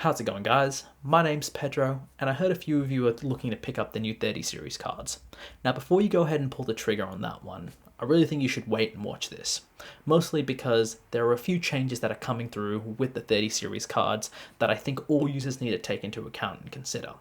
How's it going, guys? My name's Pedro, and I heard a few of you are looking to pick up the new 30 series cards. Now, before you go ahead and pull the trigger on that one, I really think you should wait and watch this. Mostly because there are a few changes that are coming through with the 30 series cards that I think all users need to take into account and consider.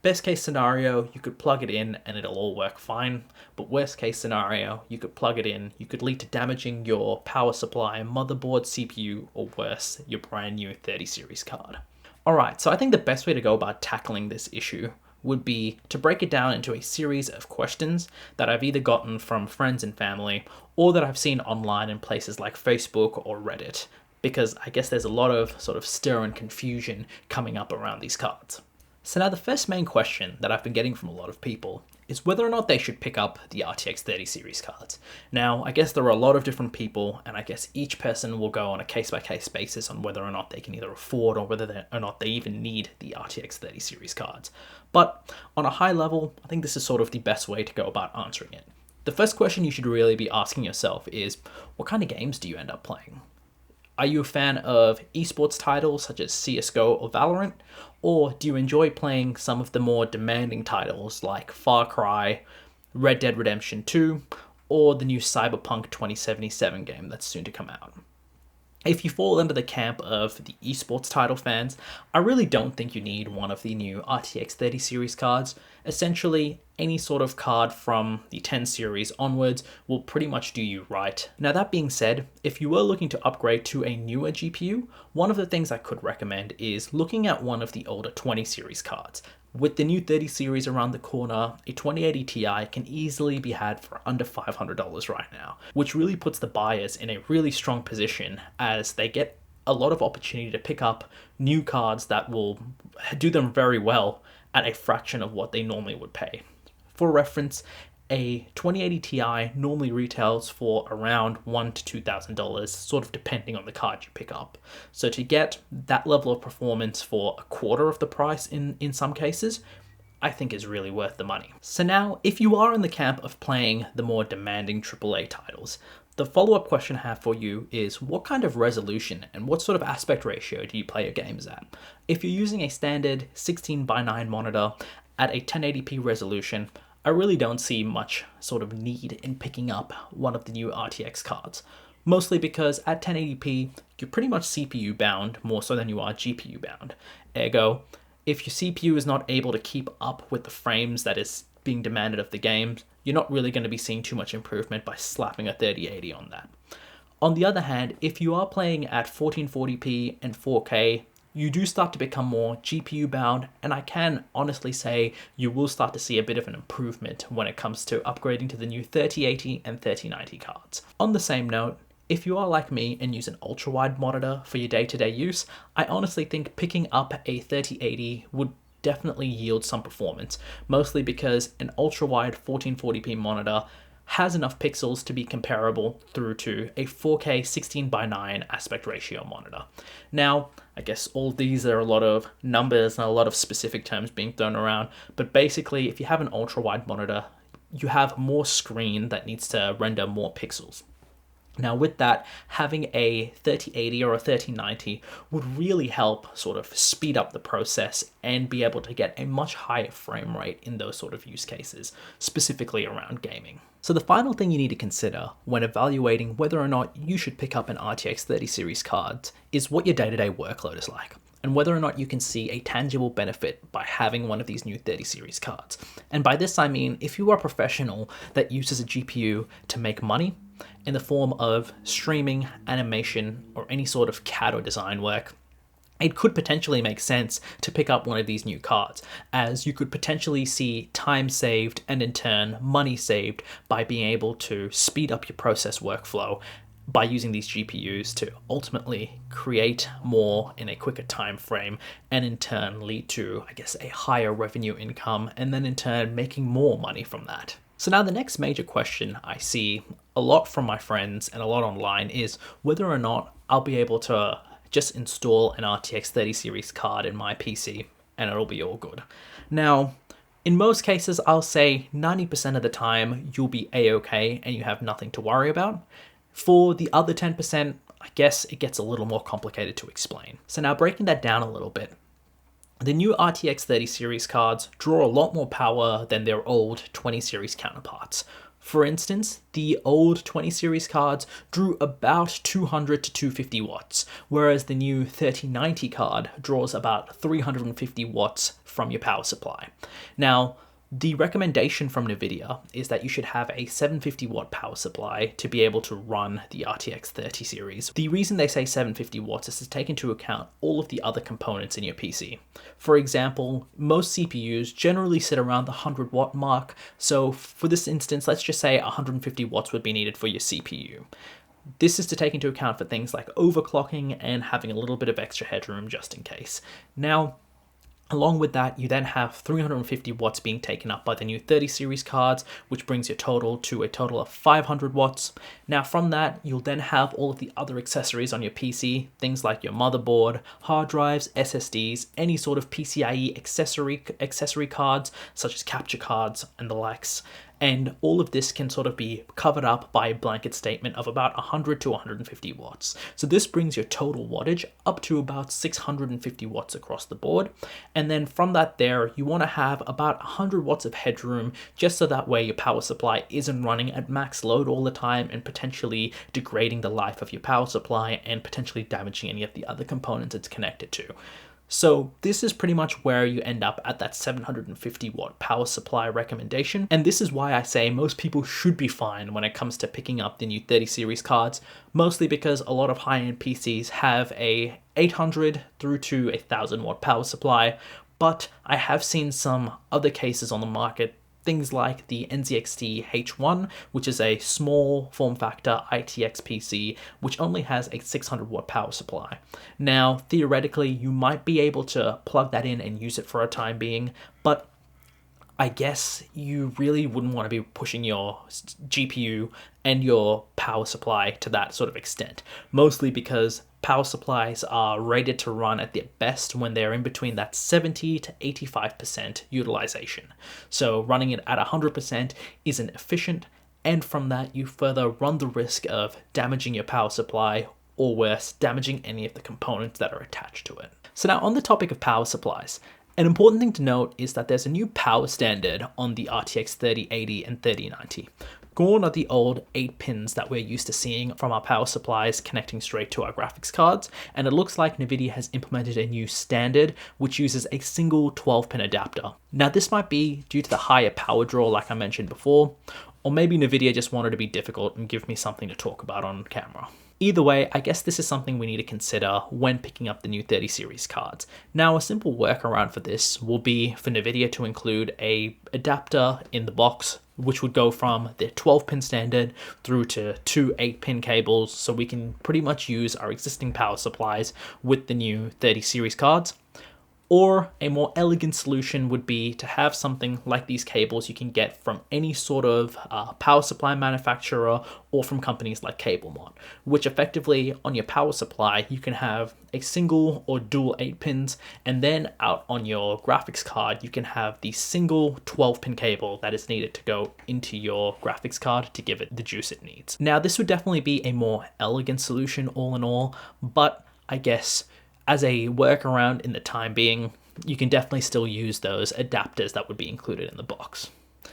Best case scenario, you could plug it in and it'll all work fine, but worst case scenario, you could plug it in, you could lead to damaging your power supply, motherboard, CPU, or worse, your brand new 30 series card. Alright, so I think the best way to go about tackling this issue would be to break it down into a series of questions that I've either gotten from friends and family or that I've seen online in places like Facebook or Reddit, because I guess there's a lot of sort of stir and confusion coming up around these cards. So now the first main question that I've been getting from a lot of people is whether or not they should pick up the RTX 30 series cards. Now, I guess there are a lot of different people, and I guess each person will go on a case-by-case basis on whether or not they can either afford or whether or not they even need the RTX 30 series cards. But on a high level, I think this is sort of the best way to go about answering it. The first question you should really be asking yourself is, what kind of games do you end up playing? Are you a fan of esports titles such as CSGO or Valorant? Or do you enjoy playing some of the more demanding titles like Far Cry, Red Dead Redemption 2, or the new Cyberpunk 2077 game that's soon to come out? If you fall under the camp of the esports title fans, I really don't think you need one of the new RTX 30 series cards. Essentially, any sort of card from the 10 series onwards will pretty much do you right. Now that being said, if you were looking to upgrade to a newer GPU, one of the things I could recommend is looking at one of the older 20 series cards. With the new 30 series around the corner, a 2080 Ti can easily be had for under $500 right now, which really puts the buyers in a really strong position as they get a lot of opportunity to pick up new cards that will do them very well at a fraction of what they normally would pay. For reference, a 2080 Ti normally retails for around $1,000 to $2,000, sort of depending on the card you pick up. So to get that level of performance for a quarter of the price in some cases, I think is really worth the money. So now, if you are in the camp of playing the more demanding AAA titles, the follow-up question I have for you is what kind of resolution and what sort of aspect ratio do you play your games at? If you're using a standard 16:9 monitor at a 1080p resolution, I really don't see much sort of need in picking up one of the new RTX cards. Mostly because at 1080p, you're pretty much CPU bound more so than you are GPU bound. Ergo, if your CPU is not able to keep up with the frames that is being demanded of the game, you're not really going to be seeing too much improvement by slapping a 3080 on that. On the other hand, if you are playing at 1440p and 4K, you do start to become more GPU bound, and I can honestly say you will start to see a bit of an improvement when it comes to upgrading to the new 3080 and 3090 cards. On the same note, if you are like me and use an ultra-wide monitor for your day-to-day use, I honestly think picking up a 3080 would definitely yield some performance, mostly because an ultra-wide 1440p monitor has enough pixels to be comparable through to a 4K 16:9 aspect ratio monitor. Now, I guess all these are a lot of numbers and a lot of specific terms being thrown around, but basically if you have an ultra-wide monitor, you have more screen that needs to render more pixels. Now with that, having a 3080 or a 3090 would really help sort of speed up the process and be able to get a much higher frame rate in those sort of use cases, specifically around gaming. So the final thing you need to consider when evaluating whether or not you should pick up an RTX 30 series card is what your day-to-day workload is like, and whether or not you can see a tangible benefit by having one of these new 30 series cards. And by this I mean, if you are a professional that uses a GPU to make money in the form of streaming, animation, or any sort of CAD or design work, it could potentially make sense to pick up one of these new cards, as you could potentially see time saved and in turn money saved by being able to speed up your process workflow by using these GPUs to ultimately create more in a quicker time frame and in turn lead to, I guess, a higher revenue income and then in turn making more money from that. So now the next major question I see a lot from my friends and a lot online is whether or not I'll be able to just install an RTX 30 series card in my PC and it'll be all good. Now, in most cases, I'll say 90% of the time you'll be a-okay and you have nothing to worry about. For the other 10%, I guess it gets a little more complicated to explain. So now breaking that down a little bit, The new RTX 30 series cards draw a lot more power than their old 20 series counterparts. For instance, the old 20 series cards drew about 200 to 250 watts, whereas the new 3090 card draws about 350 watts from your power supply. Now, the recommendation from Nvidia is that you should have a 750 watt power supply to be able to run the RTX 30 series. The reason they say 750 watts is to take into account all of the other components in your PC. For example, most CPUs generally sit around the 100 watt mark, so for this instance, let's just say 150 watts would be needed for your CPU. This is to take into account for things like overclocking and having a little bit of extra headroom just in case. Now, along with that, you then have 350 watts being taken up by the new 30 series cards, which brings your total to a total of 500 watts. Now from that, you'll then have all of the other accessories on your PC, things like your motherboard, hard drives, SSDs, any sort of PCIe accessory cards, such as capture cards and the likes. And all of this can sort of be covered up by a blanket statement of about 100 to 150 watts. So this brings your total wattage up to about 650 watts across the board. And then from that there, you want to have about 100 watts of headroom, just so that way your power supply isn't running at max load all the time and potentially degrading the life of your power supply and potentially damaging any of the other components it's connected to. So this is pretty much where you end up at that 750 watt power supply recommendation. And this is why I say most people should be fine when it comes to picking up the new 30 series cards, mostly because a lot of high-end PCs have a 800 through to 1000 watt power supply. But I have seen some other cases on the market, things like the NZXT H1, which is a small form factor ITX PC, which only has a 600 watt power supply. Now, theoretically, you might be able to plug that in and use it for a time being, but I guess you really wouldn't want to be pushing your GPU and your power supply to that sort of extent, mostly because power supplies are rated to run at their best when they're in between that 70 to 85% utilization. So running it at 100% isn't efficient, and from that you further run the risk of damaging your power supply, or worse, damaging any of the components that are attached to it. So now on the topic of power supplies, an important thing to note is that there's a new power standard on the RTX 3080 and 3090. Gone are the old 8 pins that we're used to seeing from our power supplies connecting straight to our graphics cards, and it looks like Nvidia has implemented a new standard which uses a single 12-pin adapter. Now this might be due to the higher power draw like I mentioned before, or maybe Nvidia just wanted to be difficult and give me something to talk about on camera. Either way, I guess this is something we need to consider when picking up the new 30 series cards. Now, a simple workaround for this will be for Nvidia to include a adapter in the box, which would go from their 12-pin standard through to 2 8-pin cables, so we can pretty much use our existing power supplies with the new 30 series cards. Or a more elegant solution would be to have something like these cables you can get from any sort of power supply manufacturer or from companies like CableMod, which effectively on your power supply you can have a single or dual 8 pins, and then out on your graphics card you can have the single 12-pin cable that is needed to go into your graphics card to give it the juice it needs. Now this would definitely be a more elegant solution all in all, but I guess as a workaround in the time being, you can definitely still use those adapters that would be included in the box.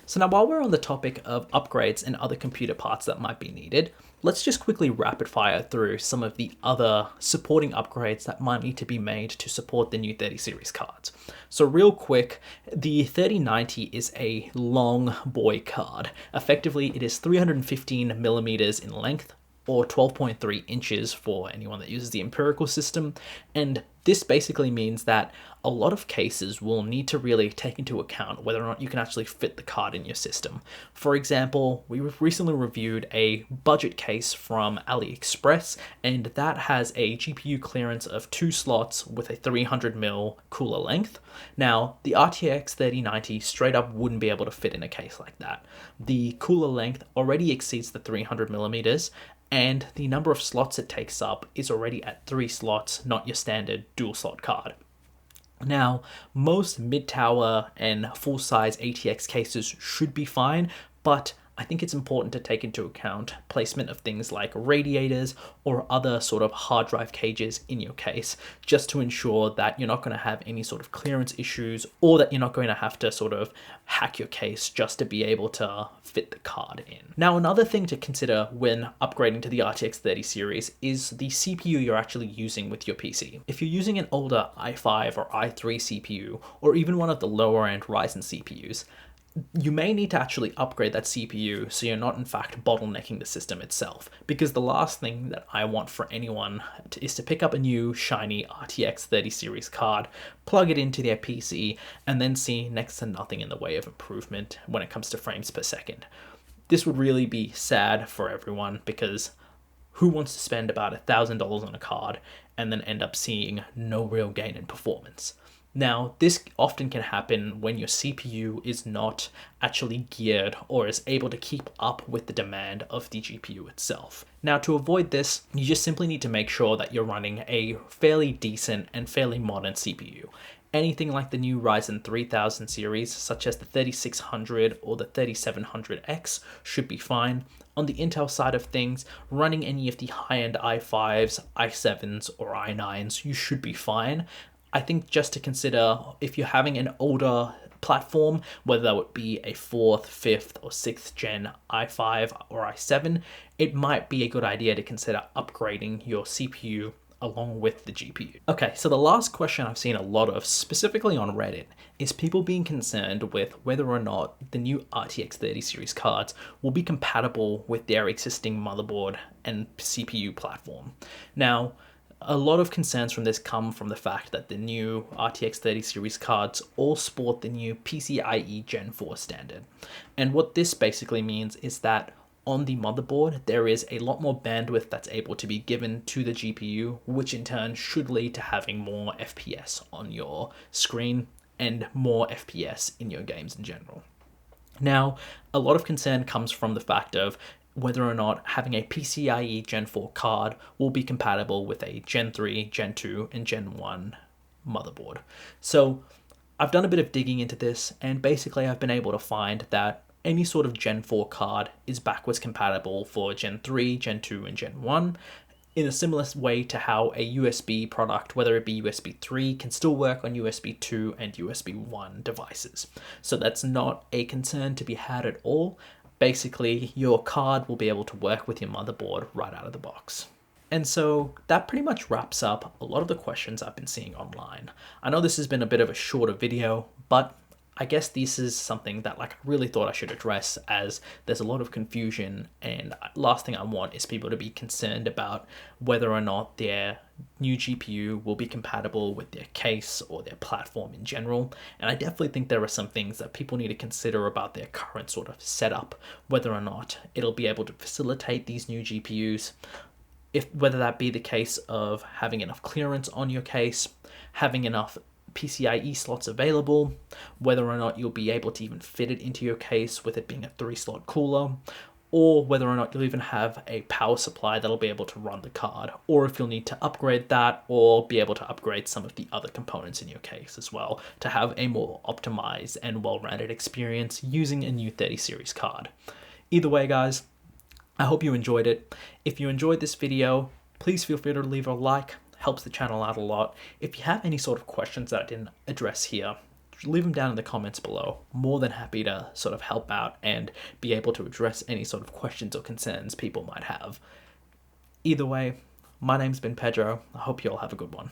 So now while we're on the topic of upgrades and other computer parts that might be needed, let's just quickly rapid fire through some of the other supporting upgrades that might need to be made to support the new 30 series cards. So real quick, the 3090 is a long boy card. Effectively, it is 315 millimeters in length, or 12.3 inches for anyone that uses the empirical system, and this basically means that a lot of cases will need to really take into account whether or not you can actually fit the card in your system. For example, we recently reviewed a budget case from AliExpress, and that has a GPU clearance of 2 slots with a 300mm cooler length. Now, the RTX 3090 straight up wouldn't be able to fit in a case like that. The cooler length already exceeds the 300mm, and the number of slots it takes up is already at 3 slots, not your standard dual slot card. Now, most mid-tower and full-size ATX cases should be fine, but I think it's important to take into account placement of things like radiators or other sort of hard drive cages in your case, just to ensure that you're not going to have any sort of clearance issues, or that you're not going to have to sort of hack your case just to be able to fit the card in. Now, another thing to consider when upgrading to the RTX 30 series is the CPU you're actually using with your PC. If you're using an older i5 or i3 CPU, or even one of the lower end Ryzen CPUs, you may need to actually upgrade that CPU so you're not in fact bottlenecking the system itself, because the last thing that I want for anyone is to pick up a new shiny RTX 30 series card, plug it into their PC, and then see next to nothing in the way of improvement when it comes to frames per second. This would really be sad for everyone, because who wants to spend about $1,000 on a card and then end up seeing no real gain in performance? Now, this often can happen when your CPU is not actually geared or is able to keep up with the demand of the GPU itself. Now, to avoid this, you just simply need to make sure that you're running a fairly decent and fairly modern CPU. Anything like the new Ryzen 3000 series, such as the 3600 or the 3700X, should be fine. On the Intel side of things, running any of the high-end i5s, i7s, or i9s, you should be fine. I think just to consider, if you're having an older platform, whether that would be a 4th, 5th, or 6th gen i5 or i7, it might be a good idea to consider upgrading your CPU along with the GPU. Okay, so the last question I've seen a lot of, specifically on Reddit, is people being concerned with whether or not the new RTX 30 series cards will be compatible with their existing motherboard and CPU platform. Now, a lot of concerns from this come from the fact that the new RTX 30 series cards all sport the new PCIe Gen 4 standard. And what this basically means is that on the motherboard, there is a lot more bandwidth that's able to be given to the GPU, which in turn should lead to having more FPS on your screen and more FPS in your games in general. Now, a lot of concern comes from the fact of whether or not having a PCIe Gen 4 card will be compatible with a Gen 3, Gen 2, and Gen 1 motherboard. So I've done a bit of digging into this, and basically I've been able to find that any sort of Gen 4 card is backwards compatible for Gen 3, Gen 2, and Gen 1, in a similar way to how a USB product, whether it be USB 3, can still work on USB 2 and USB 1 devices. So that's not a concern to be had at all. Basically, your card will be able to work with your motherboard right out of the box. And so that pretty much wraps up a lot of the questions I've been seeing online. I know this has been a bit of a shorter video, but I guess this is something that I really thought I should address, as there's a lot of confusion, and last thing I want is people to be concerned about whether or not their new GPU will be compatible with their case or their platform in general. And I definitely think there are some things that people need to consider about their current sort of setup, whether or not it'll be able to facilitate these new GPUs, whether that be the case of having enough clearance on your case, having enough PCIe slots available, whether or not you'll be able to even fit it into your case with it being a 3-slot cooler, or whether or not you'll even have a power supply that'll be able to run the card, or if you'll need to upgrade that, or be able to upgrade some of the other components in your case as well to have a more optimized and well-rounded experience using a new 30 series card. Either way, guys, I hope you enjoyed it. If you enjoyed this video, please feel free to leave a like. Helps the channel out a lot. If you have any sort of questions that I didn't address here, leave them down in the comments below. More than happy to sort of help out and be able to address any sort of questions or concerns people might have. Either way, my name's been Pedro. I hope you all have a good one.